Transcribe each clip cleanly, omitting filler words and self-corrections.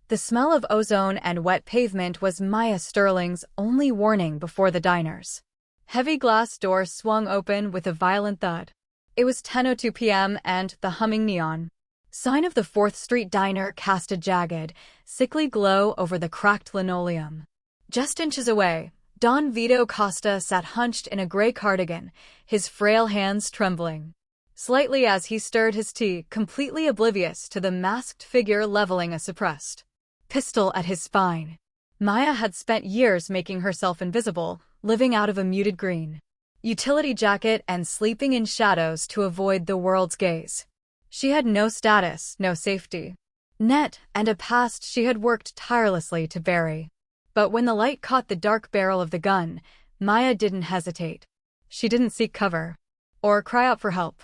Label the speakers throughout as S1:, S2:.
S1: The smell of ozone and wet pavement was Maya Sterling's only warning before the diners. Heavy glass doors swung open with a violent thud. It was 10:02 p.m. and the humming neon sign of the 4th Street Diner cast a jagged, sickly glow over the cracked linoleum. Just inches away, Don Vito Costa sat hunched in a gray cardigan, his frail hands trembling slightly as he stirred his tea, completely oblivious to the masked figure leveling a suppressed pistol at his spine. Maya had spent years making herself invisible, living out of a muted green utility jacket and sleeping in shadows to avoid the world's gaze. She had no status, no safety net, and a past she had worked tirelessly to bury. But when the light caught the dark barrel of the gun, Maya didn't hesitate. She didn't seek cover or cry out for help.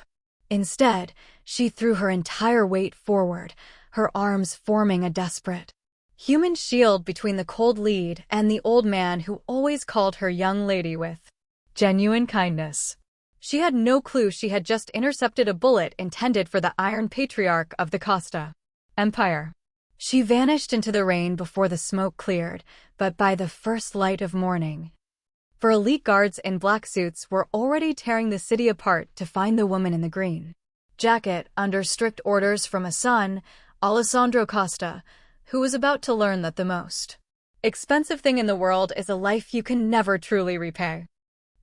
S1: Instead, she threw her entire weight forward, her arms forming a desperate human shield between the cold lead and the old man who always called her young lady with genuine kindness. She had no clue she had just intercepted a bullet intended for the Iron Patriarch of the Costa Empire. She vanished into the rain before the smoke cleared, but by the first light of morning, elite guards in black suits were already tearing the city apart to find the woman in the green jacket under strict orders from a son, Alessandro Costa, who was about to learn that the most expensive thing in the world is a life you can never truly repay.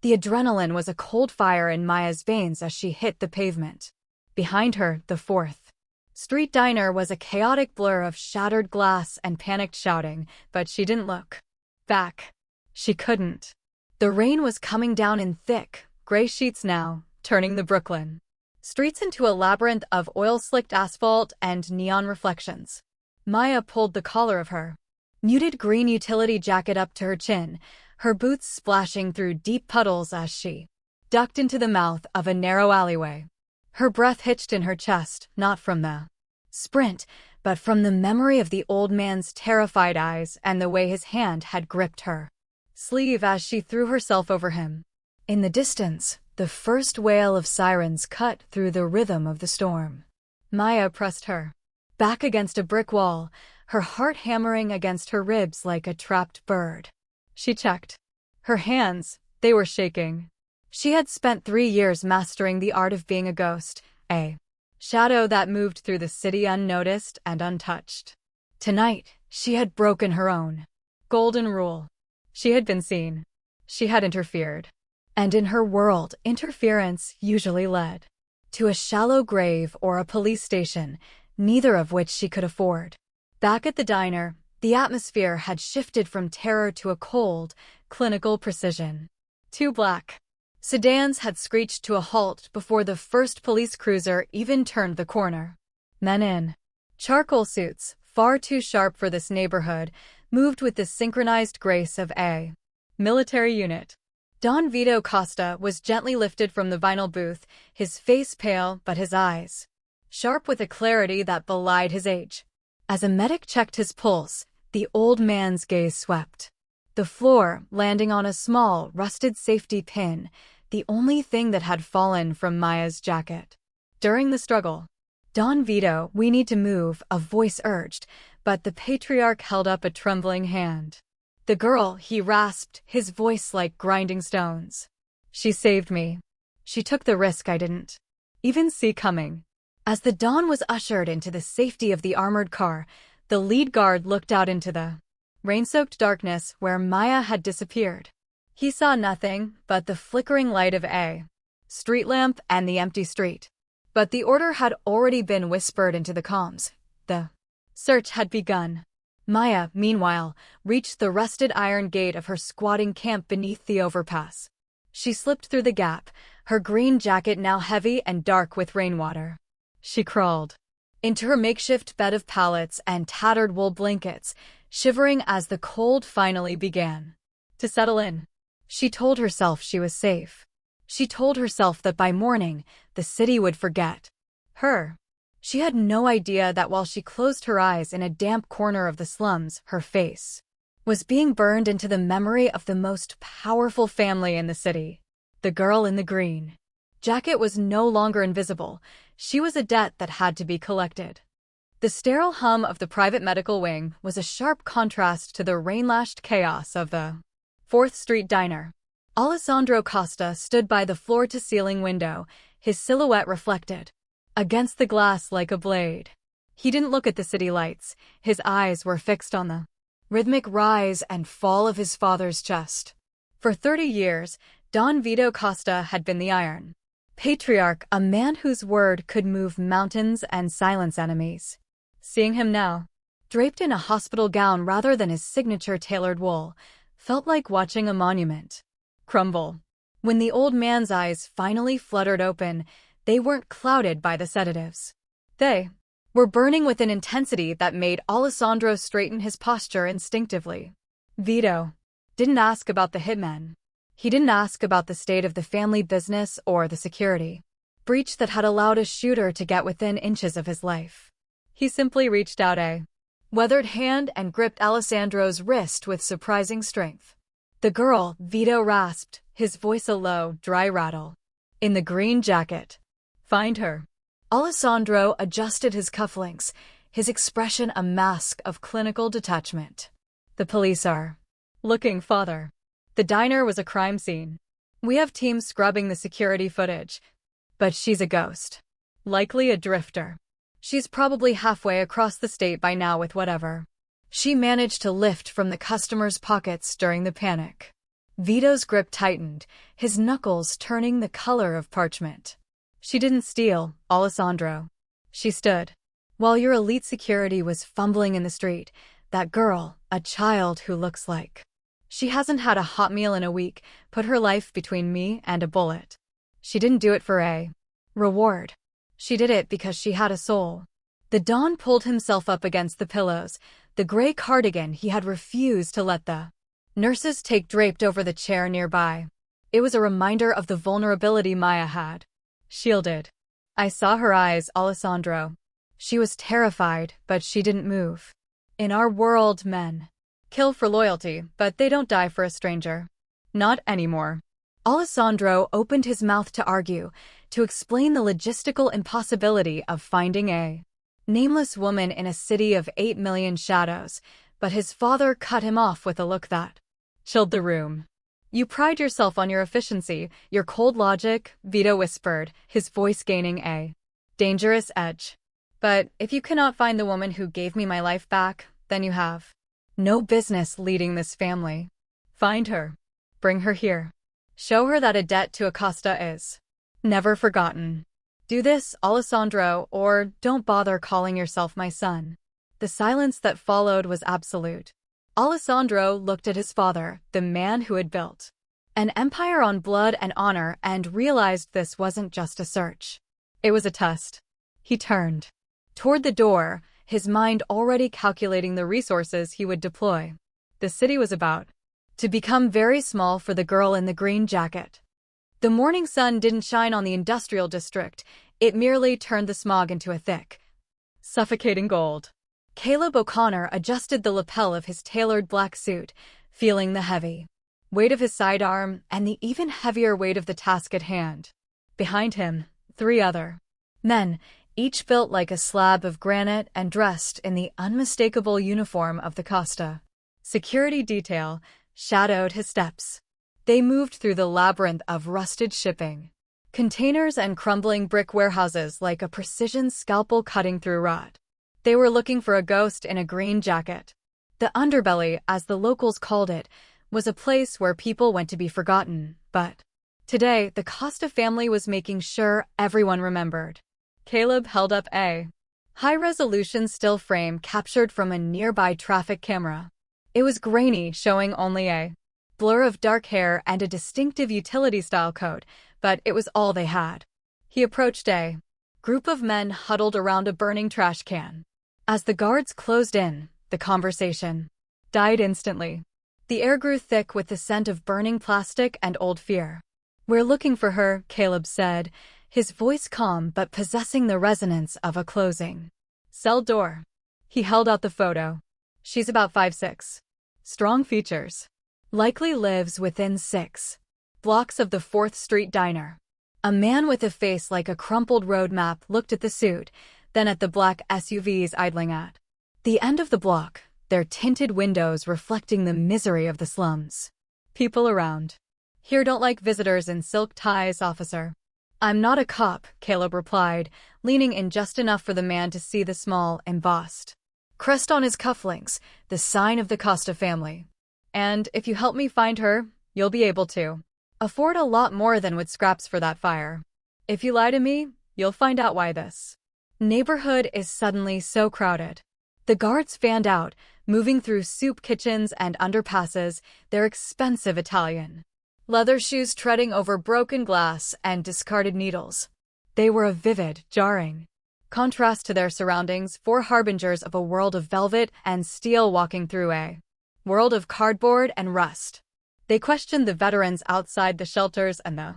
S1: The adrenaline was a cold fire in Maya's veins as she hit the pavement. Behind her, the 4th Street Diner was a chaotic blur of shattered glass and panicked shouting, but she didn't look back. She couldn't. The rain was coming down in thick, gray sheets now, turning the Brooklyn streets into a labyrinth of oil-slicked asphalt and neon reflections. Maya pulled the collar of her muted green utility jacket up to her chin, her boots splashing through deep puddles as she ducked into the mouth of a narrow alleyway. Her breath hitched in her chest, not from the sprint, but from the memory of the old man's terrified eyes and the way his hand had gripped her sleeve as she threw herself over him. In the distance, the first wail of sirens cut through the rhythm of the storm. Maya pressed her back against a brick wall, her heart hammering against her ribs like a trapped bird. She checked her hands, they were shaking. She had spent 3 years mastering the art of being a ghost, a shadow that moved through the city unnoticed and untouched. Tonight, she had broken her own golden rule. She had been seen. She had interfered. And in her world, interference usually led to a shallow grave or a police station, neither of which she could afford. Back at the diner, the atmosphere had shifted from terror to a cold, clinical precision. 2 black sedans had screeched to a halt before the first police cruiser even turned the corner. Men in charcoal suits, far too sharp for this neighborhood, moved with the synchronized grace of a military unit. Don Vito Costa was gently lifted from the vinyl booth, his face pale but his eyes sharp with a clarity that belied his age. As a medic checked his pulse, the old man's gaze swept the floor, landing on a small, rusted safety pin, the only thing that had fallen from Maya's jacket. During the struggle, "Don Vito, we need to move," a voice urged, but the patriarch held up a trembling hand. "The girl," he rasped, his voice like grinding stones. "She saved me. She took the risk I didn't even see coming." As the Don was ushered into the safety of the armored car, the lead guard looked out into the rain-soaked darkness where Maya had disappeared. He saw nothing but the flickering light of a street lamp and the empty street. But the order had already been whispered into the comms. The search had begun. Maya, meanwhile, reached the rusted iron gate of her squatting camp beneath the overpass. She slipped through the gap, her green jacket now heavy and dark with rainwater. She crawled into her makeshift bed of pallets and tattered wool blankets, shivering as the cold finally began to settle in. She told herself she was safe. She told herself that by morning, the city would forget her. She had no idea that while she closed her eyes in a damp corner of the slums, her face was being burned into the memory of the most powerful family in the city. The girl in the green jacket was no longer invisible. She was a debt that had to be collected. The sterile hum of the private medical wing was a sharp contrast to the rain-lashed chaos of the 4th Street diner. Alessandro Costa stood by the floor-to-ceiling window, his silhouette reflected against the glass like a blade. He didn't look at the city lights. His eyes were fixed on the rhythmic rise and fall of his father's chest. For 30 years, Don Vito Costa had been the Iron Patriarch, a man whose word could move mountains and silence enemies. Seeing him now, draped in a hospital gown rather than his signature tailored wool, felt like watching a monument crumble. When the old man's eyes finally fluttered open, they weren't clouded by the sedatives. They were burning with an intensity that made Alessandro straighten his posture instinctively. Vito didn't ask about the hitmen. He didn't ask about the state of the family business or the security breach that had allowed a shooter to get within inches of his life. He simply reached out a weathered hand and gripped Alessandro's wrist with surprising strength. "The girl," Vito rasped, his voice a low, dry rattle. "In the green jacket. Find her." Alessandro adjusted his cufflinks, his expression a mask of clinical detachment. "The police are looking, father. The diner was a crime scene. We have teams scrubbing the security footage. But she's a ghost. Likely a drifter. She's probably halfway across the state by now with whatever she managed to lift from the customers' pockets during the panic." Vito's grip tightened, his knuckles turning the color of parchment. "She didn't steal, Alessandro. She stood while your elite security was fumbling in the street. That girl, a child who looks like she hasn't had a hot meal in a week, put her life between me and a bullet. She didn't do it for a reward. She did it because she had a soul." The Don pulled himself up against the pillows, the gray cardigan he had refused to let the nurses take draped over the chair nearby. It was a reminder of the vulnerability Maya had shielded. "I saw her eyes, Alessandro. She was terrified, but she didn't move. In our world, men kill for loyalty, but they don't die for a stranger. Not anymore." Alessandro opened his mouth to argue, to explain the logistical impossibility of finding a nameless woman in a city of 8 million shadows, but his father cut him off with a look that chilled the room. "You pride yourself on your efficiency, your cold logic," Vito whispered, his voice gaining a dangerous edge. "But if you cannot find the woman who gave me my life back, then you have no business leading this family. Find her. Bring her here. Show her that a debt to Costa is never forgotten. Do this, Alessandro, or don't bother calling yourself my son." The silence that followed was absolute. Alessandro looked at his father, the man who had built an empire on blood and honor, and realized this wasn't just a search. It was a test. He turned toward the door, his mind already calculating the resources he would deploy. The city was about to become very small for the girl in the green jacket. The morning sun didn't shine on the industrial district, it merely turned the smog into a thick, suffocating gold. Caleb O'Connor adjusted the lapel of his tailored black suit, feeling the heavy weight of his sidearm and the even heavier weight of the task at hand. Behind him, 3 other men, each built like a slab of granite and dressed in the unmistakable uniform of the Costa security detail, shadowed his steps. They moved through the labyrinth of rusted shipping containers and crumbling brick warehouses like a precision scalpel cutting through rot. They were looking for a ghost in a green jacket. The underbelly, as the locals called it, was a place where people went to be forgotten, but today the Costa family was making sure everyone remembered. Caleb held up a high-resolution still frame captured from a nearby traffic camera. It was grainy, showing only a blur of dark hair and a distinctive utility-style coat, but it was all they had. He approached a group of men huddled around a burning trash can. As the guards closed in, the conversation died instantly. The air grew thick with the scent of burning plastic and old fear. "We're looking for her," Caleb said, his voice calm but possessing the resonance of a closing cell door. He held out the photo. "She's about 5'6". Strong features. Likely lives within 6 blocks of the 4th Street diner." A man with a face like a crumpled road map looked at the suit, then at the black SUVs idling at the end of the block, their tinted windows reflecting the misery of the slums. People around. Here don't like visitors in silk ties, officer. I'm not a cop, Caleb replied, leaning in just enough for the man to see the small, embossed crest on his cufflinks, the sign of the Costa family. And if you help me find her, you'll be able to afford a lot more than with scraps for that fire. If you lie to me, you'll find out why this neighborhood is suddenly so crowded. The guards fanned out, moving through soup kitchens and underpasses, their expensive Italian leather shoes treading over broken glass and discarded needles. They were a vivid, jarring contrast to their surroundings, four harbingers of a world of velvet and steel walking through a world of cardboard and rust. They questioned the veterans outside the shelters and the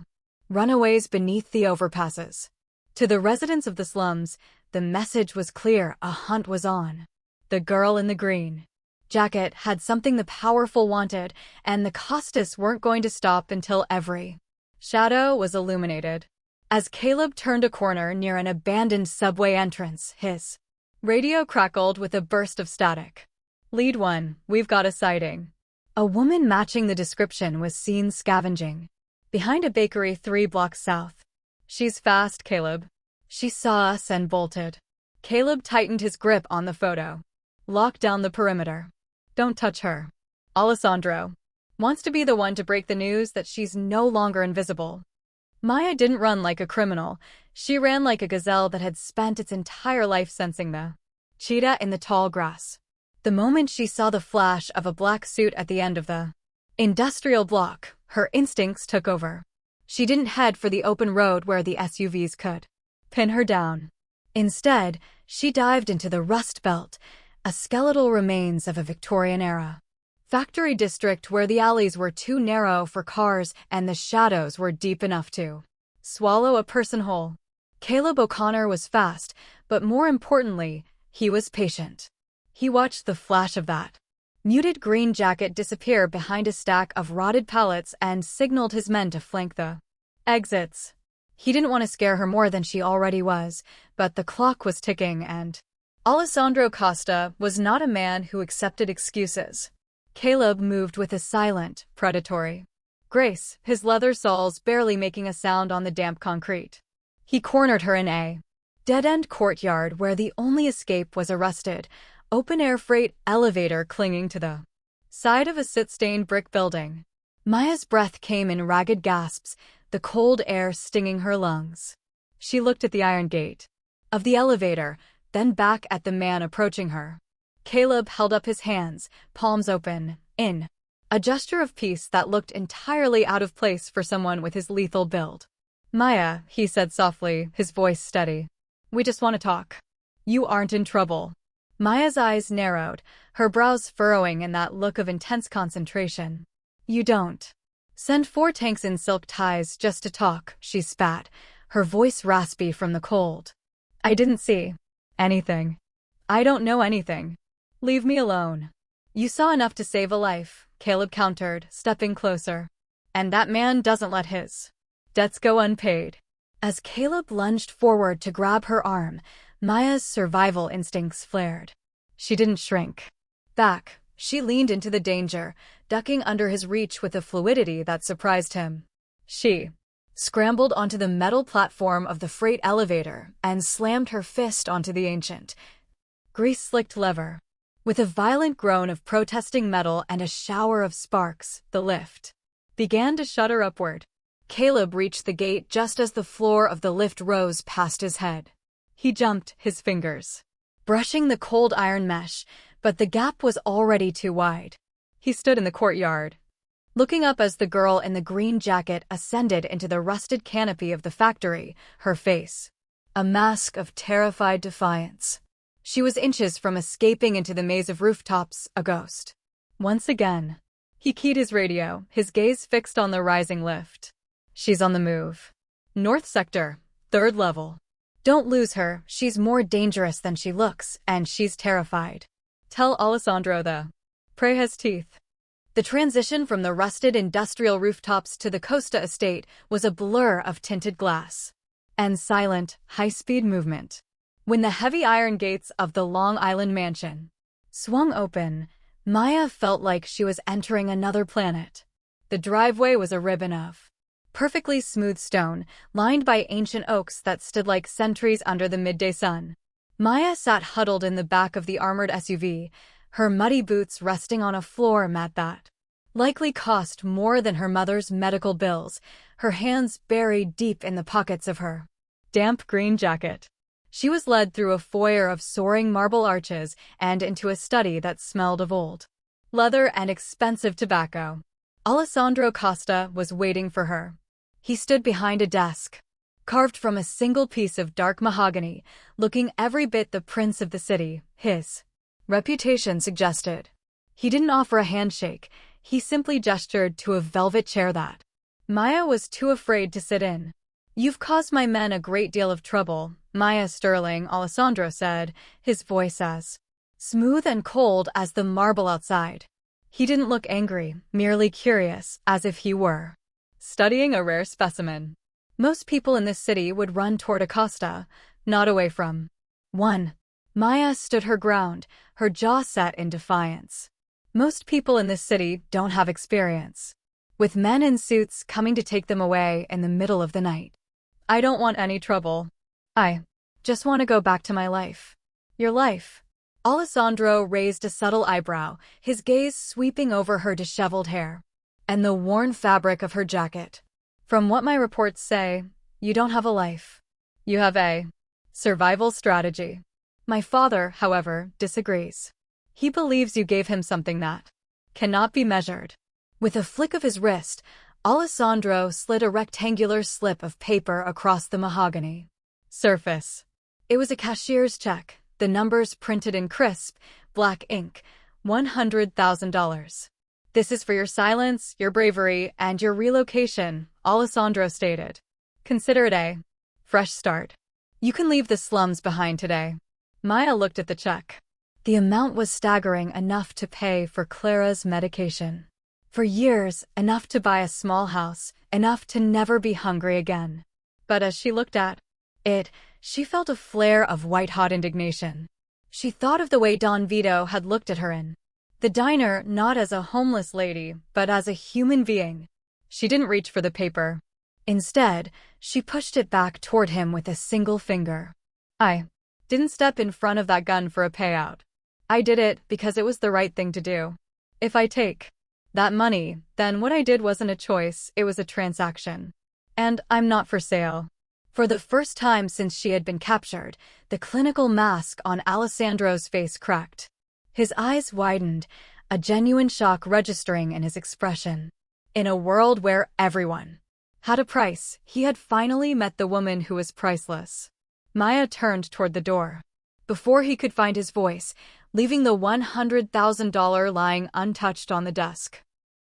S1: runaways beneath the overpasses. To the residents of the slums, the message was clear: a hunt was on. The girl in the green jacket had something the powerful wanted, and the Costas weren't going to stop until every shadow was illuminated. As Caleb turned a corner near an abandoned subway entrance, his radio crackled with a burst of static. Lead 1, we've got a sighting. A woman matching the description was seen scavenging behind a bakery 3 blocks south. She's fast, Caleb. She saw us and bolted. Caleb tightened his grip on the photo. Lock down the perimeter. Don't touch her. Alessandro wants to be the one to break the news that she's no longer invisible. Maya didn't run like a criminal. She ran like a gazelle that had spent its entire life sensing the cheetah in the tall grass. The moment she saw the flash of a black suit at the end of the industrial block, her instincts took over. She didn't head for the open road where the SUVs could pin her down. Instead, she dived into the Rust Belt, a skeletal remains of a Victorian-era factory district where the alleys were too narrow for cars and the shadows were deep enough to swallow a person whole. Caleb O'Connor was fast, but more importantly, he was patient. He watched the flash of that muted green jacket disappear behind a stack of rotted pallets and signaled his men to flank the exits. He didn't want to scare her more than she already was, but the clock was ticking and Alessandro Costa was not a man who accepted excuses. Caleb moved with a silent, predatory grace, his leather soles barely making a sound on the damp concrete. He cornered her in a dead-end courtyard where the only escape was a rusted, open-air freight elevator clinging to the side of a soot-stained brick building. Maya's breath came in ragged gasps, the cold air stinging her lungs. She looked at the iron gate of the elevator, then back at the man approaching her. Caleb held up his hands, palms open, in a gesture of peace that looked entirely out of place for someone with his lethal build. Maya, he said softly, his voice steady. We just want to talk. You aren't in trouble. Maya's eyes narrowed, her brows furrowing in that look of intense concentration. You don't send 4 tanks in silk ties just to talk, she spat, her voice raspy from the cold. I didn't see anything. I don't know anything. Leave me alone. You saw enough to save a life, Caleb countered, stepping closer. And that man doesn't let his debts go unpaid. As Caleb lunged forward to grab her arm, Maya's survival instincts flared. She didn't shrink back. She leaned into the danger, ducking under his reach with a fluidity that surprised him. She scrambled onto the metal platform of the freight elevator and slammed her fist onto the ancient, grease-slicked lever. With a violent groan of protesting metal and a shower of sparks, the lift began to shudder upward. Caleb reached the gate just as the floor of the lift rose past his head. He jumped, his fingers brushing the cold iron mesh, but the gap was already too wide. He stood in the courtyard, looking up as the girl in the green jacket ascended into the rusted canopy of the factory, her face a mask of terrified defiance. She was inches from escaping into the maze of rooftops, a ghost. Once again, he keyed his radio, his gaze fixed on the rising lift. She's on the move. North Sector, 3rd level. Don't lose her, she's more dangerous than she looks, and she's terrified. Tell Alessandro the prey has teeth. The transition from the rusted industrial rooftops to the Costa estate was a blur of tinted glass and silent, high-speed movement. When the heavy iron gates of the Long Island mansion swung open, Maya felt like she was entering another planet. The driveway was a ribbon of perfectly smooth stone, lined by ancient oaks that stood like sentries under the midday sun. Maya sat huddled in the back of the armored SUV, her muddy boots resting on a floor mat that likely cost more than her mother's medical bills, her hands buried deep in the pockets of her damp green jacket. She was led through a foyer of soaring marble arches and into a study that smelled of old leather and expensive tobacco. Alessandro Costa was waiting for her. He stood behind a desk, carved from a single piece of dark mahogany, looking every bit the prince of the city, his reputation suggested. He didn't offer a handshake, he simply gestured to a velvet chair that Maya was too afraid to sit in. "You've caused my men a great deal of trouble, Maya Sterling," Alessandro said, his voice as smooth and cold as the marble outside. He didn't look angry, merely curious, as if he were studying a rare specimen. Most people in this city would run toward a Costa, not away from one. Maya stood her ground, her jaw set in defiance. Most people in this city don't have experience with men in suits coming to take them away in the middle of the night. "I don't want any trouble. I just want to go back to my life." "Your life?" Alessandro raised a subtle eyebrow, his gaze sweeping over her disheveled hair and the worn fabric of her jacket. "From what my reports say, you don't have a life. You have a survival strategy." My father, however, disagrees. He believes you gave him something that cannot be measured. With a flick of his wrist, Alessandro slid a rectangular slip of paper across the mahogany surface. It was a cashier's check, the numbers printed in crisp, black ink, $100,000. "This is for your silence, your bravery, and your relocation," Alessandro stated. "Consider it a fresh start. You can leave the slums behind today." Maya looked at the check. The amount was staggering, enough to pay for Clara's medication. For years, enough to buy a small house, enough to never be hungry again. But as she looked at it, she felt a flare of white-hot indignation. She thought of the way Don Vito had looked at her in the diner, not as a homeless lady, but as a human being. She didn't reach for the paper. Instead, she pushed it back toward him with a single finger. "I didn't step in front of that gun for a payout. I did it because it was the right thing to do. If I take that money, then what I did wasn't a choice, it was a transaction. And I'm not for sale." For the first time since she had been captured, the clinical mask on Alessandro's face cracked. His eyes widened, a genuine shock registering in his expression. In a world where everyone had a price, he had finally met the woman who was priceless. Maya turned toward the door. Before he could find his voice, leaving the $100,000 lying untouched on the desk.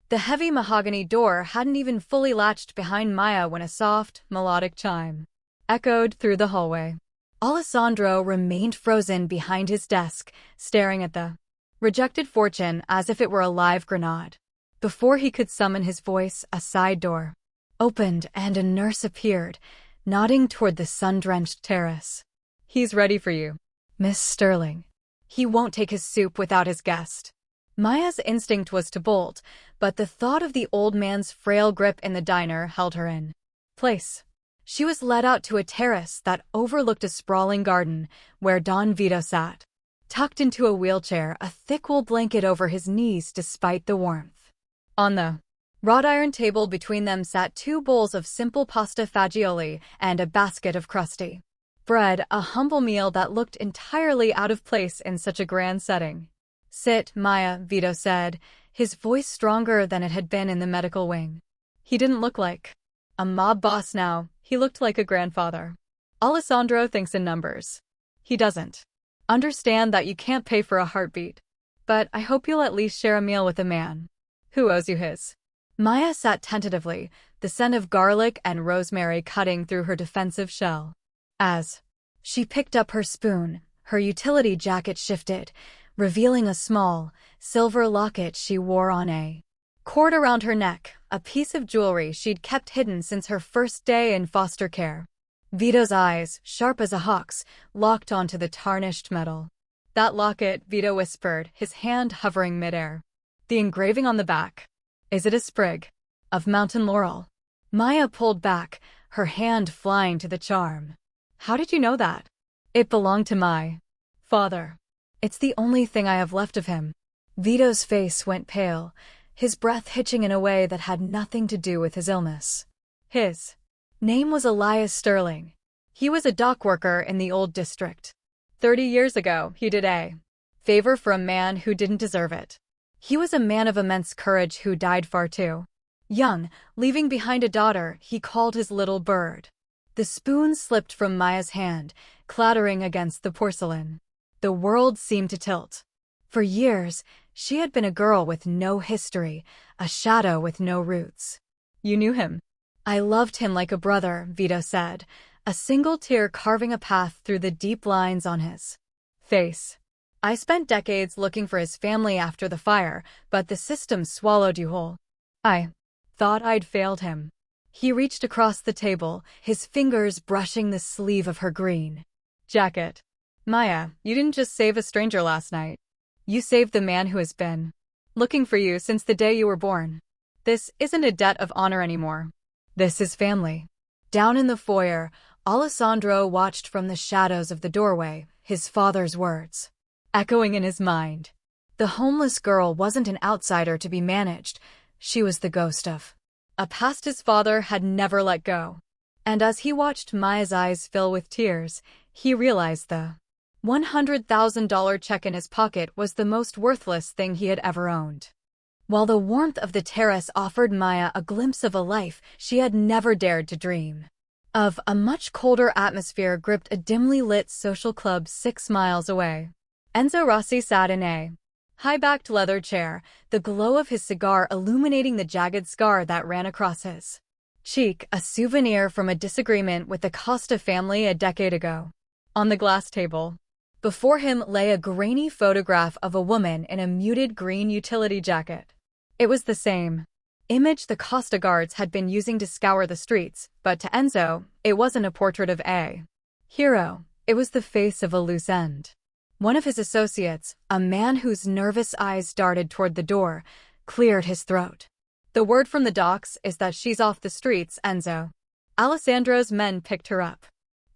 S1: The heavy mahogany door hadn't even fully latched behind Maya when a soft, melodic chime echoed through the hallway. Alessandro remained frozen behind his desk, staring at the rejected fortune as if it were a live grenade. Before he could summon his voice, a side door opened and a nurse appeared, nodding toward the sun-drenched terrace. "He's ready for you, Miss Sterling. He won't take his soup without his guest." Maya's instinct was to bolt, but the thought of the old man's frail grip in the diner held her in place. She was led out to a terrace that overlooked a sprawling garden, where Don Vito sat, tucked into a wheelchair, a thick wool blanket over his knees despite the warmth. On the wrought iron table between them sat 2 bowls of simple pasta fagioli and a basket of crusty bread, a humble meal that looked entirely out of place in such a grand setting. "Sit, Maya," Vito said, his voice stronger than it had been in the medical wing. He didn't look like a mob boss now, he looked like a grandfather. "Alessandro thinks in numbers. He doesn't understand that you can't pay for a heartbeat. But I hope you'll at least share a meal with a man who owes you his." Maya sat tentatively, the scent of garlic and rosemary cutting through her defensive shell. As she picked up her spoon, her utility jacket shifted, revealing a small, silver locket she wore on a cord around her neck, a piece of jewelry she'd kept hidden since her first day in foster care. Vito's eyes, sharp as a hawk's, locked onto the tarnished metal. "That locket," Vito whispered, his hand hovering midair. "The engraving on the back. Is it a sprig of mountain laurel?" Maya pulled back, her hand flying to the charm. "How did you know that?" "It belonged to my father. It's the only thing I have left of him." Vito's face went pale, his breath hitching in a way that had nothing to do with his illness. His name was Elias Sterling. He was a dock worker in the old district. 30 years ago, he did a favor for a man who didn't deserve it. He was a man of immense courage who died far too young, leaving behind a daughter he called his little bird. The spoon slipped from Maya's hand, clattering against the porcelain. The world seemed to tilt. For years, she had been a girl with no history, a shadow with no roots. "You knew him?" "I loved him like a brother," Vito said, a single tear carving a path through the deep lines on his face. "I spent decades looking for his family after the fire, but the system swallowed you whole. I thought I'd failed him." He reached across the table, his fingers brushing the sleeve of her green jacket. "Maya, you didn't just save a stranger last night. You saved the man who has been looking for you since the day you were born. This isn't a debt of honor anymore. This is family." Down in the foyer, Alessandro watched from the shadows of the doorway, his father's words echoing in his mind. The homeless girl wasn't an outsider to be managed. She was the ghost of a past his father had never let go. And as he watched Maya's eyes fill with tears, he realized the $100,000 check in his pocket was the most worthless thing he had ever owned. While the warmth of the terrace offered Maya a glimpse of a life she had never dared to dream of, a much colder atmosphere gripped a dimly lit social club 6 miles away. Enzo Rossi sat in a high-backed leather chair, the glow of his cigar illuminating the jagged scar that ran across his cheek, a souvenir from a disagreement with the Costa family a decade ago. On the glass table before him lay a grainy photograph of a woman in a muted green utility jacket. It was the same image the Costa guards had been using to scour the streets, but to Enzo, it wasn't a portrait of a hero, it was the face of a loose end. One of his associates, a man whose nervous eyes darted toward the door, cleared his throat. "The word from the docks is that she's off the streets, Enzo. Alessandro's men picked her up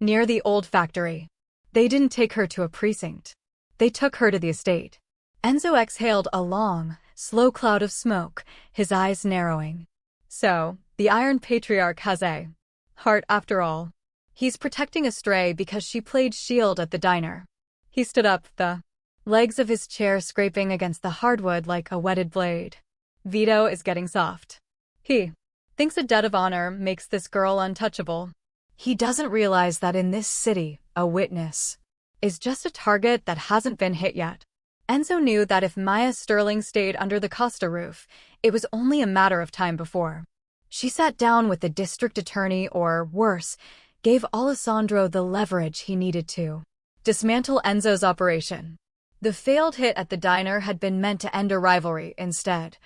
S1: near the old factory. They didn't take her to a precinct. They took her to the estate." Enzo exhaled a long, slow cloud of smoke, his eyes narrowing. "So, the Iron Patriarch has a heart after all. He's protecting a stray because she played shield at the diner." He stood up, the legs of his chair scraping against the hardwood like a whetted blade. "Vito is getting soft. He thinks a debt of honor makes this girl untouchable. He doesn't realize that in this city, a witness is just a target that hasn't been hit yet." Enzo knew that if Maya Sterling stayed under the Costa roof, it was only a matter of time before she sat down with the district attorney or, worse, gave Alessandro the leverage he needed to dismantle Enzo's operation. The failed hit at the diner had been meant to end a rivalry instead.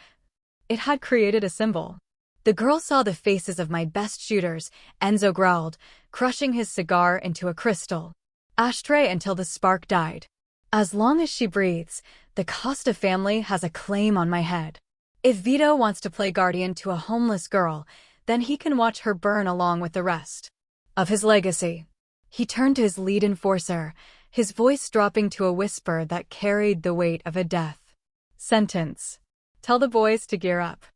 S1: It had created a symbol. "The girl saw the faces of my best shooters," Enzo growled, crushing his cigar into a crystal ashtray until the spark died. "As long as she breathes, the Costa family has a claim on my head. If Vito wants to play guardian to a homeless girl, then he can watch her burn along with the rest of his legacy." He turned to his lead enforcer, his voice dropping to a whisper that carried the weight of a death sentence. "Tell the boys to gear up.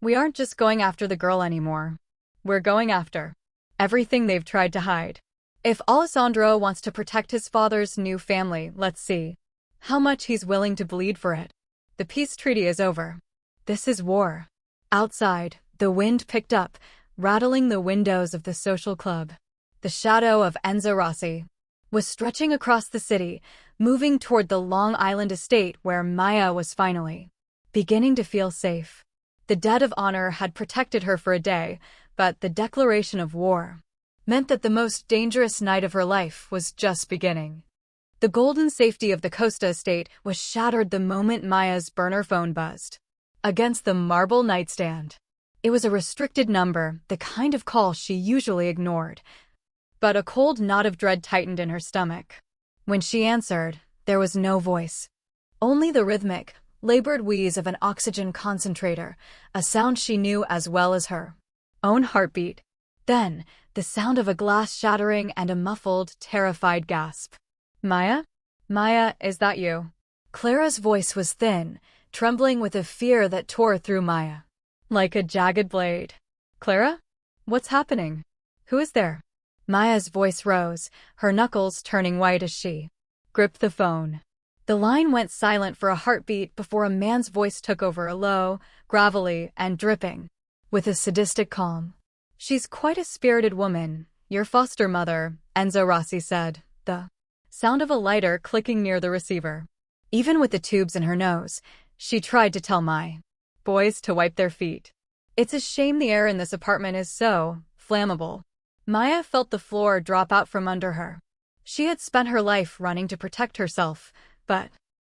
S1: We aren't just going after the girl anymore. We're going after everything they've tried to hide. If Alessandro wants to protect his father's new family, let's see how much he's willing to bleed for it. The peace treaty is over. This is war." Outside, the wind picked up, rattling the windows of the social club. The shadow of Enzo Rossi was stretching across the city, moving toward the Long Island estate where Maya was finally beginning to feel safe. The debt of honor had protected her for a day, but the declaration of war meant that the most dangerous night of her life was just beginning. The golden safety of the Costa estate was shattered the moment Maya's burner phone buzzed against the marble nightstand. It was a restricted number, the kind of call she usually ignored. but a cold knot of dread tightened in her stomach. When she answered, there was no voice. Only the rhythmic, labored wheeze of an oxygen concentrator, a sound she knew as well as her own heartbeat. Then, the sound of a glass shattering and a muffled, terrified gasp. "Maya? Maya, is that you?" Clara's voice was thin, trembling with a fear that tore through Maya like a jagged blade. "Clara? What's happening? Who is there?" Maya's voice rose, her knuckles turning white as she gripped the phone. The line went silent for a heartbeat before a man's voice took over, low, gravelly, and dripping with a sadistic calm. "She's quite a spirited woman, your foster mother," Enzo Rossi said, the sound of a lighter clicking near the receiver. Even with the tubes in her nose, she tried to tell my boys to wipe their feet. "It's a shame the air in this apartment is so flammable." Maya felt the floor drop out from under her. She had spent her life running to protect herself, but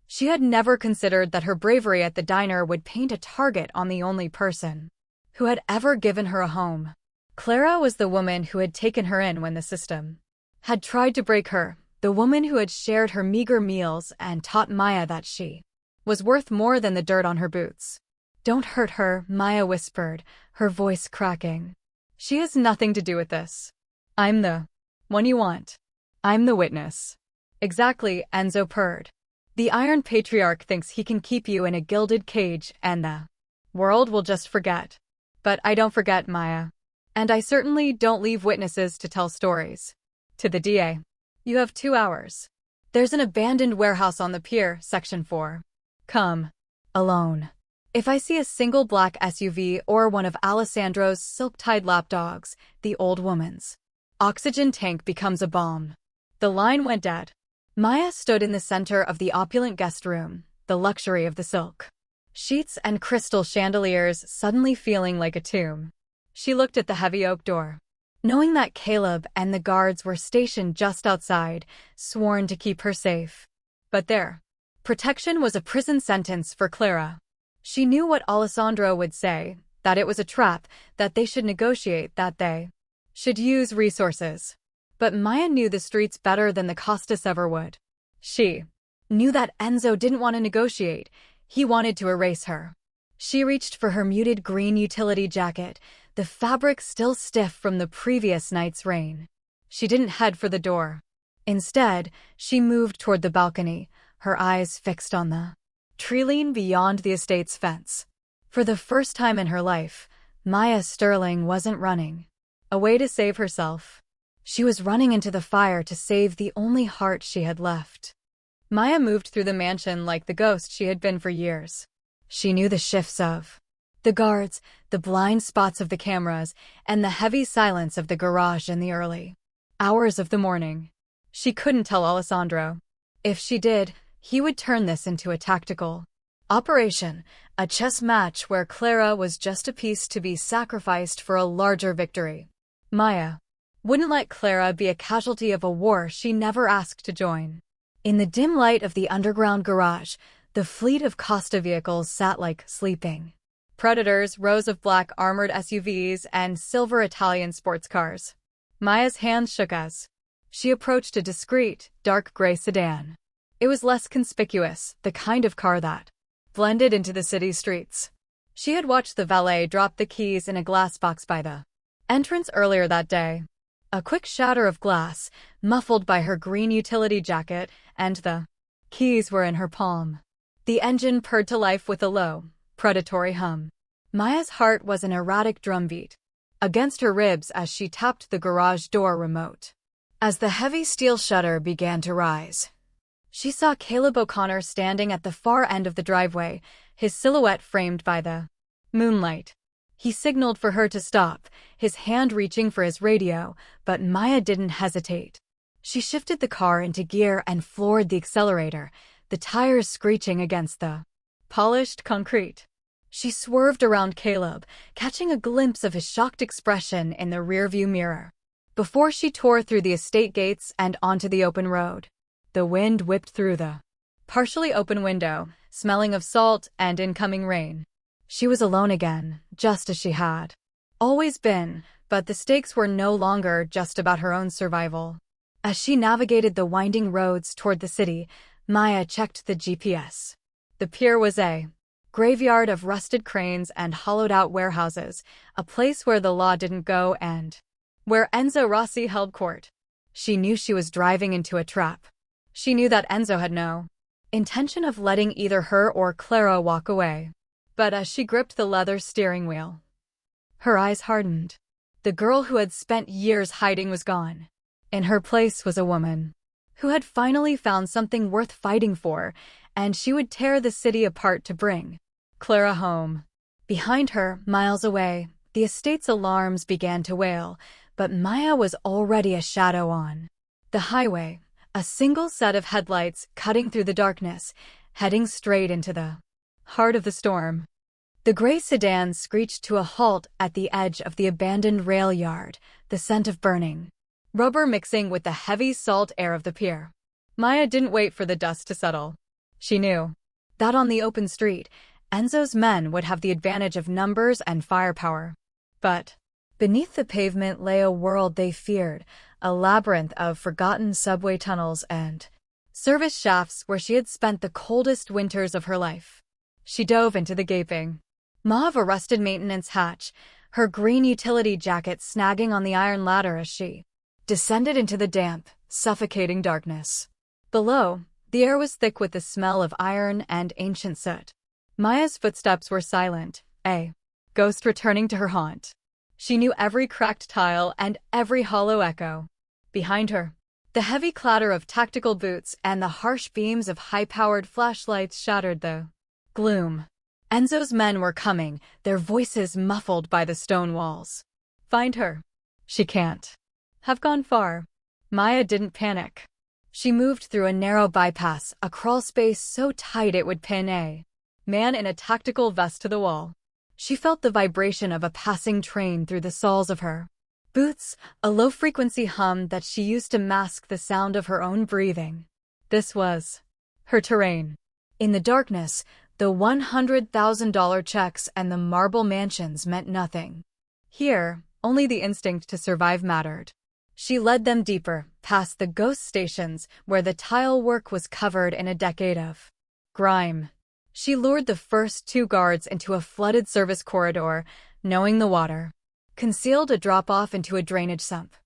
S1: she had never considered that her bravery at the diner would paint a target on the only person who had ever given her a home. Clara was the woman who had taken her in when the system had tried to break her, the woman who had shared her meager meals and taught Maya that she was worth more than the dirt on her boots. "Don't hurt her," Maya whispered, her voice cracking. "She has nothing to do with this. I'm the one you want. I'm the witness." "Exactly," Enzo purred. "The Iron Patriarch thinks he can keep you in a gilded cage and the world will just forget. But I don't forget, Maya. And I certainly don't leave witnesses to tell stories." To the DA. "You have 2 hours. There's an abandoned warehouse on the pier, Section 4. Come. Alone. If I see a single black SUV or one of Alessandro's silk-tied lapdogs, the old woman's oxygen tank becomes a bomb." The line went dead. Maya stood in the center of the opulent guest room, the luxury of the silk sheets and crystal chandeliers suddenly feeling like a tomb. She looked at the heavy oak door, knowing that Caleb and the guards were stationed just outside, sworn to keep her safe. But their protection was a prison sentence for Clara. She knew what Alessandro would say, that it was a trap, that they should negotiate, that they should use resources. But Maya knew the streets better than the Costa ever would. She knew that Enzo didn't want to negotiate, he wanted to erase her. She reached for her muted green utility jacket, the fabric still stiff from the previous night's rain. She didn't head for the door. Instead, she moved toward the balcony, her eyes fixed on the tree beyond the estate's fence. For the first time in her life, Maya Sterling wasn't running away to save herself. She was running into the fire to save the only heart she had left. Maya moved through the mansion like the ghost she had been for years. She knew the shifts of the guards, the blind spots of the cameras, and the heavy silence of the garage in the early hours of the morning. She couldn't tell Alessandro. If she did, he would turn this into a tactical operation, a chess match where Clara was just a piece to be sacrificed for a larger victory. Maya wouldn't let Clara be a casualty of a war she never asked to join. In the dim light of the underground garage, the fleet of Costa vehicles sat like sleeping predators, rows of black armored SUVs and silver Italian sports cars. Maya's hands shook as she approached a discreet, dark gray sedan. It was less conspicuous, the kind of car that blended into the city streets. She had watched the valet drop the keys in a glass box by the entrance earlier that day. A quick shatter of glass, muffled by her green utility jacket, and the keys were in her palm. The engine purred to life with a low, predatory hum. Maya's heart was an erratic drumbeat against her ribs as she tapped the garage door remote. As the heavy steel shutter began to rise, she saw Caleb O'Connor standing at the far end of the driveway, his silhouette framed by the moonlight. He signaled for her to stop, his hand reaching for his radio, but Maya didn't hesitate. She shifted the car into gear and floored the accelerator, the tires screeching against the polished concrete. She swerved around Caleb, catching a glimpse of his shocked expression in the rearview mirror. Before she tore through the estate gates and onto the open road, the wind whipped through the partially open window, smelling of salt and incoming rain. She was alone again, just as she had always been, But the stakes were no longer just about her own survival. As she navigated the winding roads toward the city, Maya checked the GPS. The pier was a graveyard of rusted cranes and hollowed-out warehouses, a place where the law didn't go and where Enzo Rossi held court. She knew she was driving into a trap. She knew that Enzo had no intention of letting either her or Clara walk away. But as she gripped the leather steering wheel, her eyes hardened. The girl who had spent years hiding was gone. In her place was a woman who had finally found something worth fighting for, and she would tear the city apart to bring Clara home. Behind her, miles away, the estate's alarms began to wail, but Maya was already a shadow on the highway, a single set of headlights cutting through the darkness, heading straight into the heart of the storm. The gray sedan screeched to a halt at the edge of the abandoned rail yard, the scent of burning rubber mixing with the heavy salt air of the pier. Maya didn't wait for the dust to settle. She knew that on the open street, Enzo's men would have the advantage of numbers and firepower. But beneath the pavement lay a world they feared, a labyrinth of forgotten subway tunnels and service shafts where she had spent the coldest winters of her life. She dove into the gaping maw of a rusted maintenance hatch, her green utility jacket snagging on the iron ladder as she descended into the damp, suffocating darkness. Below, the air was thick with the smell of iron and ancient soot. Maya's footsteps were silent, a ghost returning to her haunt. She knew every cracked tile and every hollow echo. Behind her, the heavy clatter of tactical boots and the harsh beams of high-powered flashlights shattered the gloom. Enzo's men were coming, their voices muffled by the stone walls. Find her. She can't have gone far. Maya didn't panic. She moved through a narrow bypass, a crawl space so tight it would pin a man in a tactical vest to the wall. She felt the vibration of a passing train through the soles of her boots, a low-frequency hum that she used to mask the sound of her own breathing. This was her terrain. In the darkness, the $100,000 checks and the marble mansions meant nothing. Here, only the instinct to survive mattered. She led them deeper, past the ghost stations where the tile work was covered in a decade of grime. She lured the first two guards into a flooded service corridor, knowing the water concealed a drop-off into a drainage sump.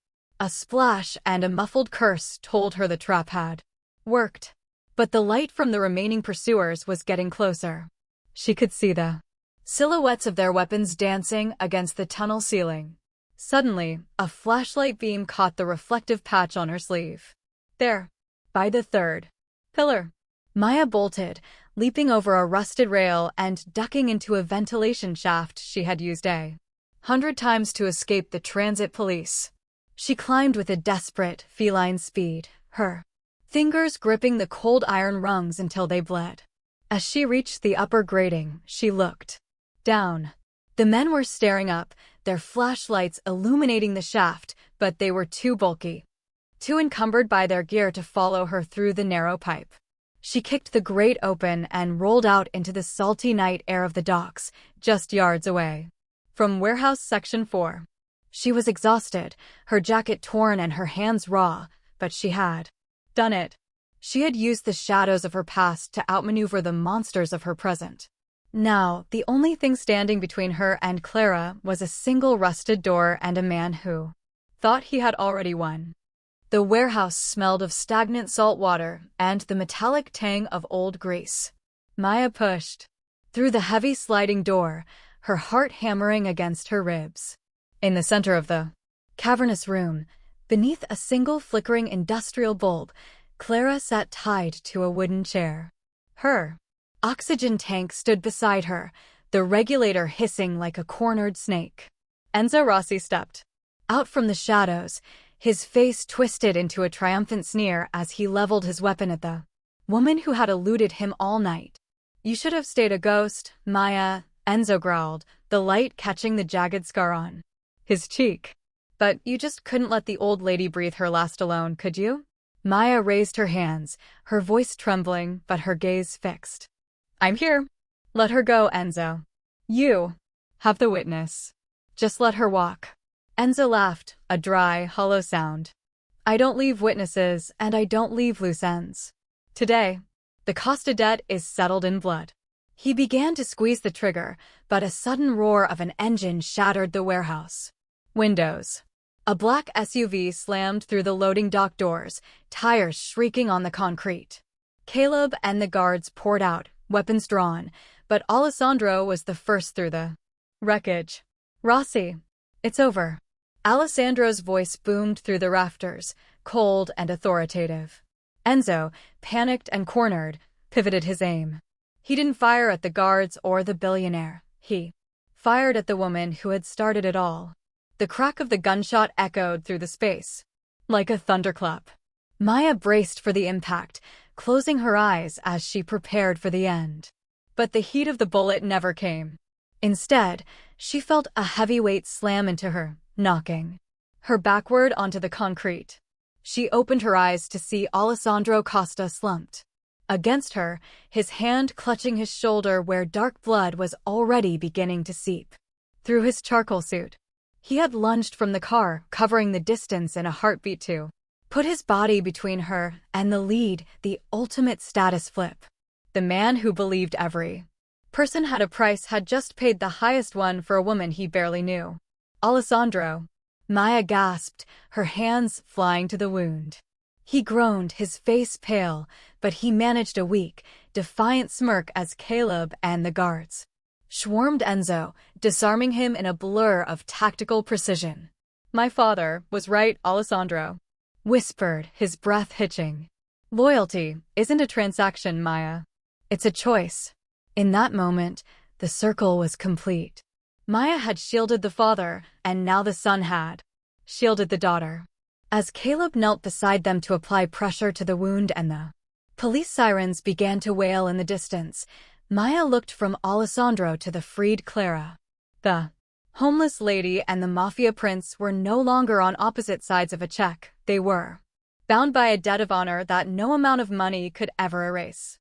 S1: A splash and a muffled curse told her the trap had worked. But the light from the remaining pursuers was getting closer. She could see the silhouettes of their weapons dancing against the tunnel ceiling. Suddenly, a flashlight beam caught the reflective patch on her sleeve. There, by the third pillar. Maya bolted, leaping over a rusted rail and ducking into a ventilation shaft she had used 100 times to escape the transit police. She climbed with a desperate, feline speed, her fingers gripping the cold iron rungs until they bled. As she reached the upper grating, she looked down. The men were staring up, their flashlights illuminating the shaft, but they were too bulky, too encumbered by their gear to follow her through the narrow pipe. She kicked the grate open and rolled out into the salty night air of the docks, just yards away from Warehouse Section 4. She was exhausted, her jacket torn and her hands raw, but she had done it. She had used the shadows of her past to outmaneuver the monsters of her present. Now, the only thing standing between her and Clara was a single rusted door and a man who thought he had already won. The warehouse smelled of stagnant salt water and the metallic tang of old grease. Maya pushed through the heavy sliding door, her heart hammering against her ribs. In the center of the cavernous room, beneath a single flickering industrial bulb, Clara sat tied to a wooden chair. Her oxygen tank stood beside her, the regulator hissing like a cornered snake. Enzo Rossi stepped out from the shadows, his face twisted into a triumphant sneer as he leveled his weapon at the woman who had eluded him all night. "You should have stayed a ghost, Maya," Enzo growled, the light catching the jagged scar on his cheek. "But you just couldn't let the old lady breathe her last alone, could you?" Maya raised her hands, her voice trembling but her gaze fixed. "I'm here. Let her go, Enzo. You have the witness. Just let her walk." Enzo laughed, a dry, hollow sound. I don't leave witnesses, and I don't leave loose ends. Today, the Costa debt is settled in blood. He began to squeeze the trigger, but a sudden roar of an engine shattered the warehouse. Windows. A black SUV slammed through the loading dock doors, tires shrieking on the concrete. Caleb and the guards poured out, weapons drawn, but Alessandro was the first through the wreckage. Rossi, it's over. Alessandro's voice boomed through the rafters, cold and authoritative. Enzo, panicked and cornered, pivoted his aim. He didn't fire at the guards or the billionaire. He fired at the woman who had started it all. The crack of the gunshot echoed through the space, like a thunderclap. Maya braced for the impact, closing her eyes as she prepared for the end. But the heat of the bullet never came. Instead, she felt a heavy weight slam into her, knocking her backward onto the concrete. She opened her eyes to see Alessandro Costa slumped against her, his hand clutching his shoulder where dark blood was already beginning to seep through his charcoal suit. He had lunged from the car, covering the distance in a heartbeat to put his body between her and the lead, the ultimate status flip. The man who believed every person had a price had just paid the highest one for a woman he barely knew. Alessandro. Maya gasped, her hands flying to the wound. He groaned, his face pale, but he managed a weak, defiant smirk as Caleb and the guards swarmed Enzo, disarming him in a blur of tactical precision. My father was right, Alessandro whispered, his breath hitching. Loyalty isn't a transaction, Maya. It's a choice. In that moment, the circle was complete. Maya had shielded the father, and now the son had shielded the daughter. As Caleb knelt beside them to apply pressure to the wound and the police sirens began to wail in the distance, Maya looked from Alessandro to the freed Clara. The homeless lady and the Mafia prince were no longer on opposite sides of a check. They were bound by a debt of honor that no amount of money could ever erase.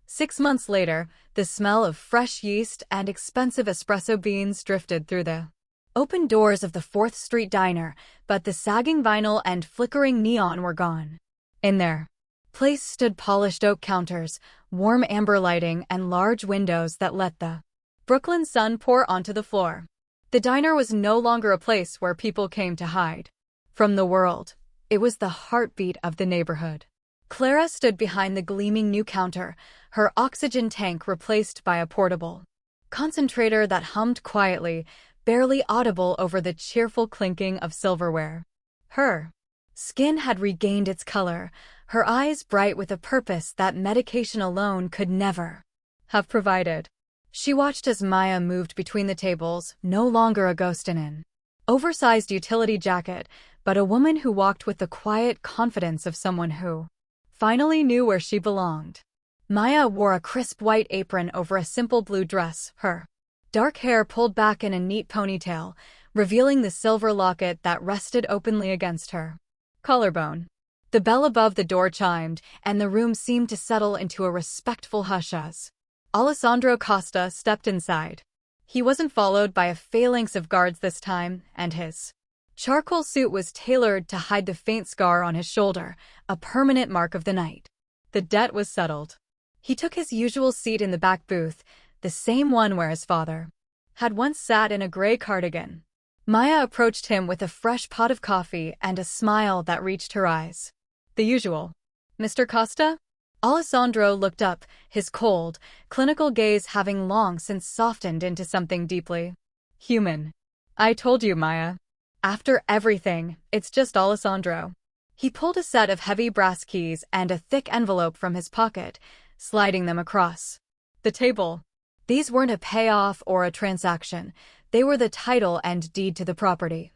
S1: 6 months later, the smell of fresh yeast and expensive espresso beans drifted through the open doors of the 4th Street diner, but the sagging vinyl and flickering neon were gone. In their place stood polished oak counters, warm amber lighting, and large windows that let the Brooklyn sun pour onto the floor. The diner was no longer a place where people came to hide from the world. It was the heartbeat of the neighborhood. Clara stood behind the gleaming new counter, her oxygen tank replaced by a portable concentrator that hummed quietly, barely audible over the cheerful clinking of silverware. Her skin had regained its color, her eyes bright with a purpose that medication alone could never have provided. She watched as Maya moved between the tables, no longer a ghost in an oversized utility jacket, but a woman who walked with the quiet confidence of someone who finally knew where she belonged. Maya wore a crisp white apron over a simple blue dress, her dark hair pulled back in a neat ponytail, revealing the silver locket that rested openly against her collarbone. The bell above the door chimed, and the room seemed to settle into a respectful hush as Alessandro Costa stepped inside. He wasn't followed by a phalanx of guards this time, and his charcoal suit was tailored to hide the faint scar on his shoulder, a permanent mark of the night. The debt was settled. He took his usual seat in the back booth, the same one where his father had once sat in a gray cardigan. Maya approached him with a fresh pot of coffee and a smile that reached her eyes. The usual. Mr. Costa? Alessandro looked up, his cold, clinical gaze having long since softened into something deeply human. I told you, Maya. After everything, it's just Alessandro. He pulled a set of heavy brass keys and a thick envelope from his pocket, sliding them across the table. These weren't a payoff or a transaction. They were the title and deed to the property.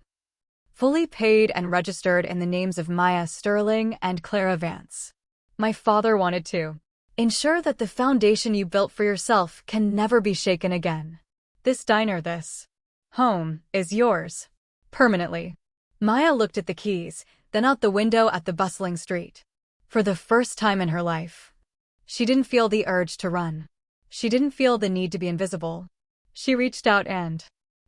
S1: Fully paid and registered in the names of Maya Sterling and Clara Vance. My father wanted to ensure that the foundation you built for yourself can never be shaken again. This diner, this home, is yours. Permanently. Maya looked at the keys, then out the window at the bustling street. For the first time in her life, she didn't feel the urge to run. She didn't feel the need to be invisible. She reached out and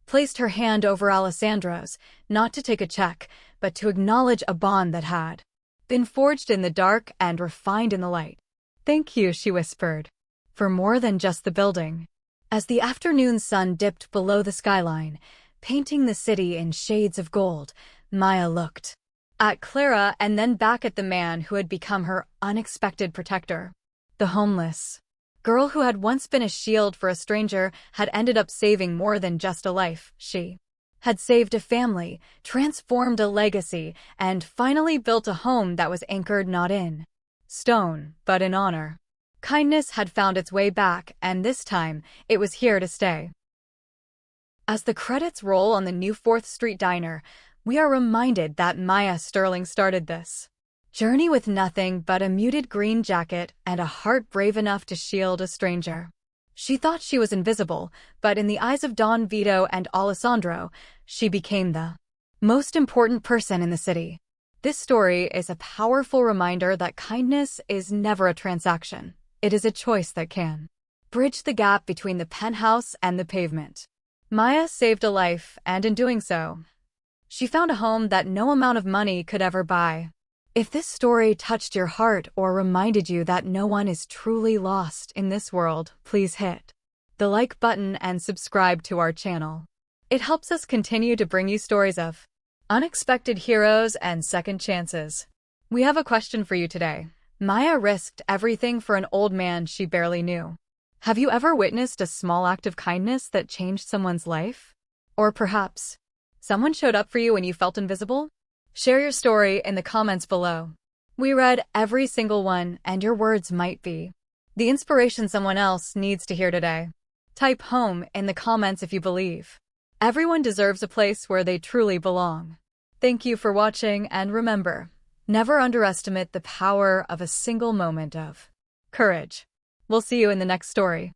S1: placed her hand over Alessandro's, not to take a check, but to acknowledge a bond that had been forged in the dark and refined in the light. "Thank you," she whispered, "for more than just the building." As the afternoon sun dipped below the skyline, painting the city in shades of gold, Maya looked at Clara and then back at the man who had become her unexpected protector. The homeless girl who had once been a shield for a stranger had ended up saving more than just a life. She had saved a family, transformed a legacy, and finally built a home that was anchored not in stone, but in honor. Kindness had found its way back, and this time, it was here to stay. As the credits roll on the new 4th Street Diner, we are reminded that Maya Sterling started this journey with nothing but a muted green jacket and a heart brave enough to shield a stranger. She thought she was invisible, but in the eyes of Don Vito and Alessandro, she became the most important person in the city. This story is a powerful reminder that kindness is never a transaction. It is a choice that can bridge the gap between the penthouse and the pavement. Maya saved a life, and in doing so, she found a home that no amount of money could ever buy. If this story touched your heart or reminded you that no one is truly lost in this world, please hit the like button and subscribe to our channel. It helps us continue to bring you stories of unexpected heroes and second chances. We have a question for you today. Maya risked everything for an old man she barely knew. Have you ever witnessed a small act of kindness that changed someone's life? Or perhaps someone showed up for you when you felt invisible? Share your story in the comments below. We read every single one, and your words might be the inspiration someone else needs to hear today. Type home in the comments if you believe everyone deserves a place where they truly belong. Thank you for watching, and remember, never underestimate the power of a single moment of courage. We'll see you in the next story.